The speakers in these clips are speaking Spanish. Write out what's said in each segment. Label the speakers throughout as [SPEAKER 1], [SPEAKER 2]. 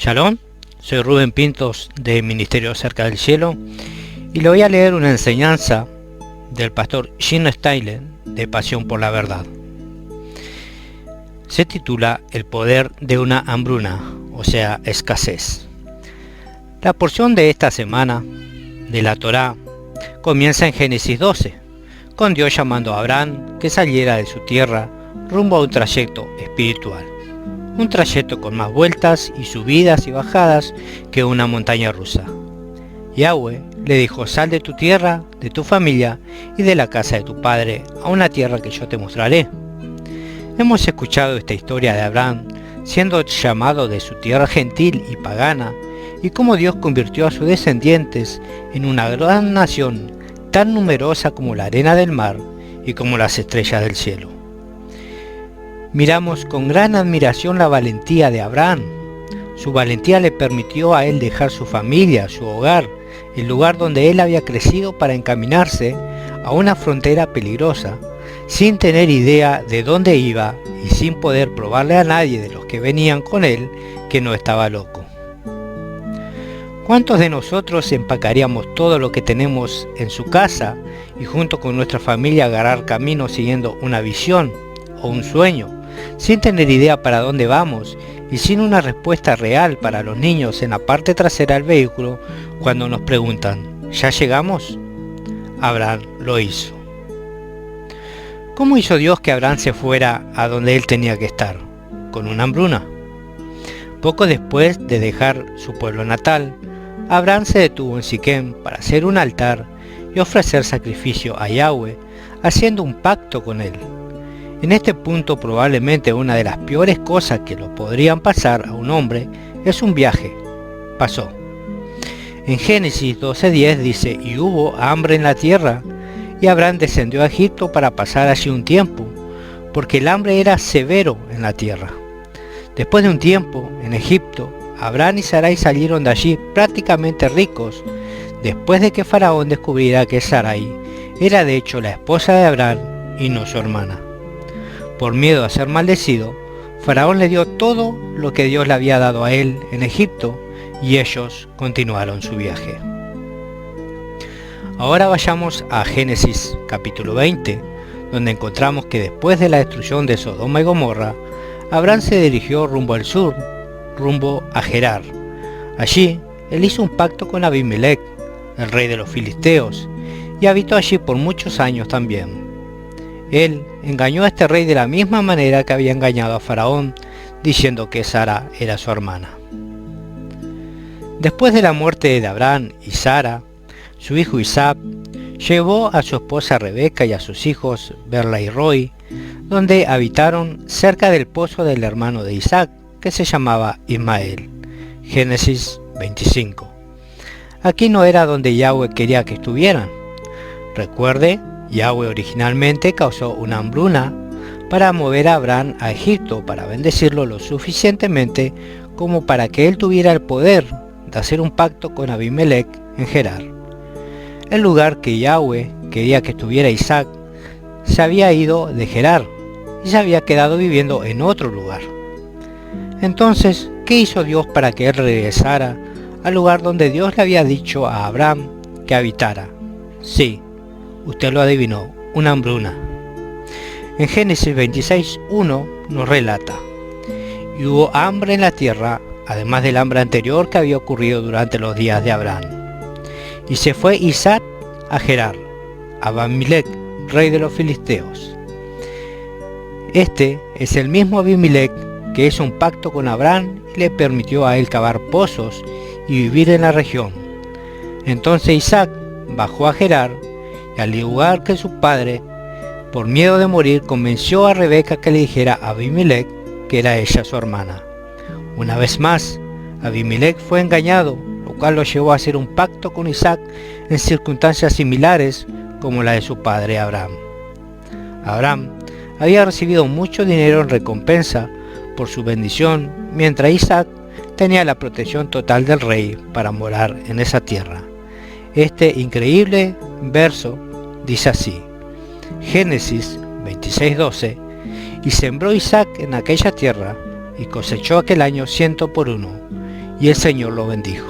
[SPEAKER 1] Shalom, soy Rubén Pintos de Ministerio Cerca del Cielo y le voy a leer una enseñanza del pastor Gino Steiler de Pasión por la Verdad. Se titula El poder de una hambruna, o sea, escasez. La porción de esta semana de la Torá comienza en Génesis 12, con Dios llamando a Abraham que saliera de su tierra rumbo a un trayecto espiritual. Un trayecto con más vueltas y subidas y bajadas que una montaña rusa. Yahweh le dijo: sal de tu tierra, de tu familia y de la casa de tu padre a una tierra que yo te mostraré. Hemos escuchado esta historia de Abraham siendo llamado de su tierra gentil y pagana, y cómo Dios convirtió a sus descendientes en una gran nación tan numerosa como la arena del mar y como las estrellas del cielo. Miramos con gran admiración la valentía de Abraham. Su valentía le permitió a él dejar su familia, su hogar, el lugar donde él había crecido para encaminarse a una frontera peligrosa, sin tener idea de dónde iba y sin poder probarle a nadie de los que venían con él que no estaba loco. ¿Cuántos de nosotros empacaríamos todo lo que tenemos en su casa y junto con nuestra familia agarrar camino siguiendo una visión o un sueño, sin tener idea para dónde vamos y sin una respuesta real para los niños en la parte trasera del vehículo cuando nos preguntan: ¿ya llegamos? Abraham lo hizo. ¿Cómo hizo Dios que Abraham se fuera a donde él tenía que estar? Con una hambruna. Poco después de dejar su pueblo natal, Abraham se detuvo en Siquem para hacer un altar y ofrecer sacrificio a Yahweh, haciendo un pacto con él. En este punto, probablemente una de las peores cosas que lo podrían pasar a un hombre es un viaje. Pasó. En Génesis 12:10 dice: y hubo hambre en la tierra, y Abraham descendió a Egipto para pasar allí un tiempo, porque el hambre era severo en la tierra. Después de un tiempo en Egipto, Abraham y Sarai salieron de allí prácticamente ricos, después de que Faraón descubriera que Sarai era de hecho la esposa de Abraham y no su hermana. Por miedo a ser maldecido, Faraón le dio todo lo que Dios le había dado a él en Egipto y ellos continuaron su viaje. Ahora vayamos a Génesis capítulo 20, donde encontramos que después de la destrucción de Sodoma y Gomorra, Abraham se dirigió rumbo al sur, rumbo a Gerar. Allí, él hizo un pacto con Abimelech, el rey de los filisteos, y habitó allí por muchos años también. Él engañó a este rey de la misma manera que había engañado a Faraón, diciendo que Sara era su hermana. Después de la muerte de Abraham y Sara, su hijo Isaac llevó a su esposa Rebeca y a sus hijos Berla y Roy, donde habitaron cerca del pozo del hermano de Isaac, que se llamaba Ismael. Génesis 25. Aquí no era donde Yahweh quería que estuvieran. Recuerde, Yahweh originalmente causó una hambruna para mover a Abraham a Egipto para bendecirlo lo suficientemente como para que él tuviera el poder de hacer un pacto con Abimelech en Gerar. El lugar que Yahweh quería que estuviera Isaac se había ido de Gerar y se había quedado viviendo en otro lugar. Entonces, ¿qué hizo Dios para que él regresara al lugar donde Dios le había dicho a Abraham que habitara? Sí, usted lo adivinó, una hambruna. En Génesis 26:1 nos relata: y hubo hambre en la tierra, además del hambre anterior que había ocurrido durante los días de Abraham. Y se fue Isaac a Gerar, a Abimelech, rey de los filisteos. Este es el mismo Abimelech que hizo un pacto con Abraham y le permitió a él cavar pozos y vivir en la región. Entonces Isaac bajó a Gerar, y al igual que su padre, por miedo de morir, convenció a Rebeca que le dijera a Abimelech que era ella su hermana. Una vez más, Abimelech fue engañado, lo cual lo llevó a hacer un pacto con Isaac en circunstancias similares como la de su padre Abraham. Abraham había recibido mucho dinero en recompensa por su bendición, mientras Isaac tenía la protección total del rey para morar en esa tierra. Este increíble verso dice así: Génesis 26:12: y sembró Isaac en aquella tierra, y cosechó aquel año 100 por 1, y el Señor lo bendijo.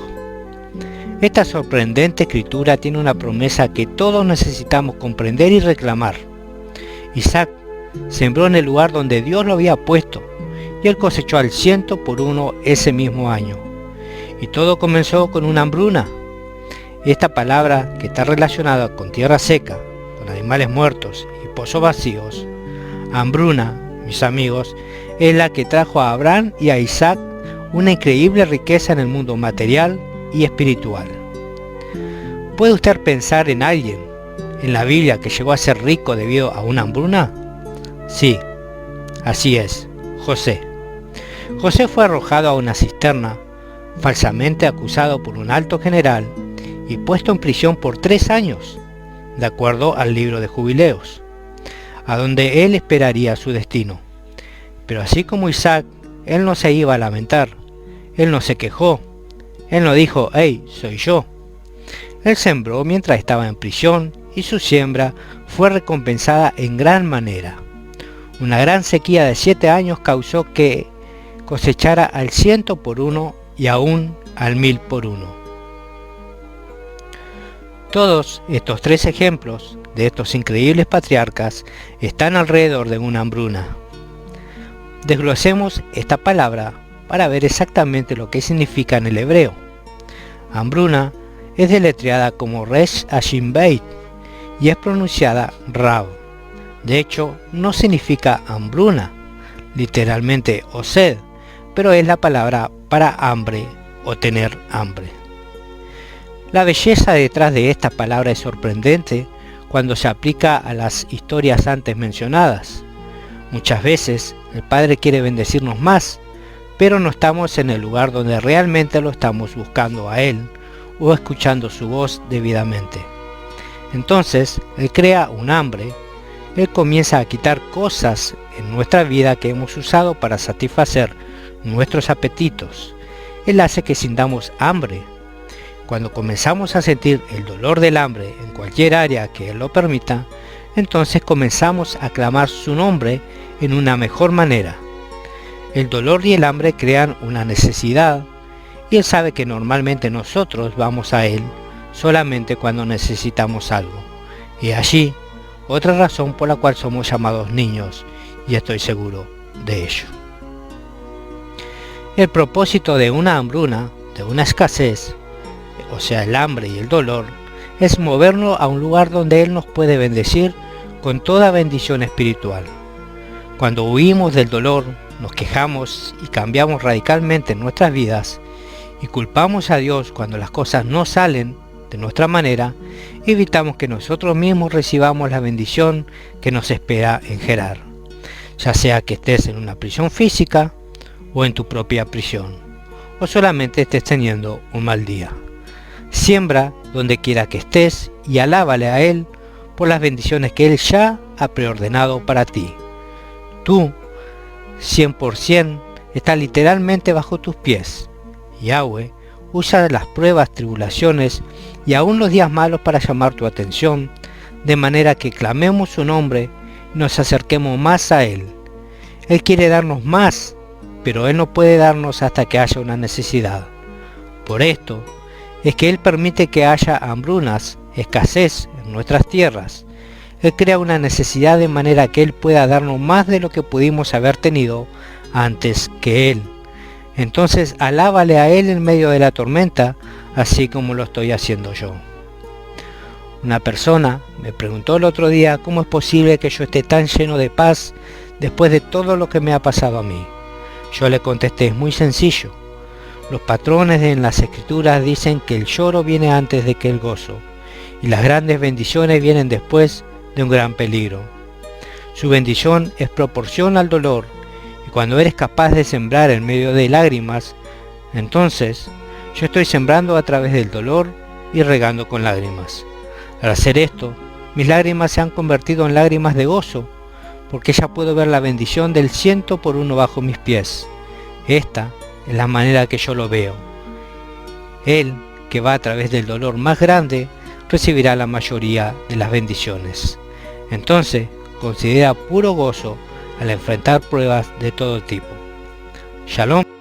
[SPEAKER 1] Esta sorprendente escritura tiene una promesa que todos necesitamos comprender y reclamar. Isaac sembró en el lugar donde Dios lo había puesto, y él cosechó al 100 por 1 ese mismo año. Y todo comenzó con una hambruna. Esta palabra, que está relacionada con tierra seca, con animales muertos y pozos vacíos, hambruna, mis amigos, es la que trajo a Abraham y a Isaac una increíble riqueza en el mundo material y espiritual. ¿Puede usted pensar en alguien en la Biblia que llegó a ser rico debido a una hambruna? Sí, así es, José. José fue arrojado a una cisterna, falsamente acusado por un alto general y puesto en prisión por 3 años, de acuerdo al libro de Jubileos, a donde él esperaría su destino. Pero así como Isaac, él no se iba a lamentar, él no se quejó, él no dijo, hey, soy yo. Él sembró mientras estaba en prisión y su siembra fue recompensada en gran manera. Una gran sequía de 7 años causó que cosechara al 100 por 1 y aún al 1000 por 1. Todos estos 3 ejemplos de estos increíbles patriarcas están alrededor de una hambruna. Desglosemos esta palabra para ver exactamente lo que significa en el hebreo. Hambruna es deletreada como Resh Hashin Beit y es pronunciada Rab. De hecho, no significa hambruna, literalmente o sed, pero es la palabra para hambre o tener hambre. La belleza detrás de esta palabra es sorprendente cuando se aplica a las historias antes mencionadas. Muchas veces el Padre quiere bendecirnos más, pero no estamos en el lugar donde realmente lo estamos buscando a Él o escuchando su voz debidamente. Entonces, Él crea un hambre, Él comienza a quitar cosas en nuestra vida que hemos usado para satisfacer nuestros apetitos. Él hace que sintamos hambre. Cuando comenzamos a sentir el dolor del hambre en cualquier área que Él lo permita, entonces comenzamos a clamar su nombre en una mejor manera. El dolor y el hambre crean una necesidad, y Él sabe que normalmente nosotros vamos a Él solamente cuando necesitamos algo. Y allí, otra razón por la cual somos llamados niños, y estoy seguro de ello. El propósito de una hambruna, de una escasez, o sea el hambre y el dolor, es movernos a un lugar donde Él nos puede bendecir con toda bendición espiritual. Cuando huimos del dolor, nos quejamos y cambiamos radicalmente nuestras vidas y culpamos a Dios cuando las cosas no salen de nuestra manera, evitamos que nosotros mismos recibamos la bendición que nos espera en Gerar, ya sea que estés en una prisión física o en tu propia prisión, o solamente estés teniendo un mal día. Siembra donde quiera que estés y alábale a Él por las bendiciones que Él ya ha preordenado para ti. Tú, 100%, está literalmente bajo tus pies. Yahweh usa las pruebas, tribulaciones y aún los días malos para llamar tu atención, de manera que clamemos su nombre y nos acerquemos más a Él. Él quiere darnos más, pero Él no puede darnos hasta que haya una necesidad. Por esto es que Él permite que haya hambrunas, escasez en nuestras tierras. Él crea una necesidad de manera que Él pueda darnos más de lo que pudimos haber tenido antes que Él. Entonces alábale a Él en medio de la tormenta, así como lo estoy haciendo yo. Una persona me preguntó el otro día cómo es posible que yo esté tan lleno de paz después de todo lo que me ha pasado a mí. Yo le contesté, es muy sencillo. Los patrones en las escrituras dicen que el lloro viene antes de que el gozo, y las grandes bendiciones vienen después de un gran peligro. Su bendición es proporción al dolor, y cuando eres capaz de sembrar en medio de lágrimas, entonces yo estoy sembrando a través del dolor y regando con lágrimas. Al hacer esto, mis lágrimas se han convertido en lágrimas de gozo, porque ya puedo ver la bendición del 100 por 1 bajo mis pies. Esta es la manera que yo lo veo. Él, que va a través del dolor más grande, recibirá la mayoría de las bendiciones. Entonces, considera puro gozo al enfrentar pruebas de todo tipo. Shalom.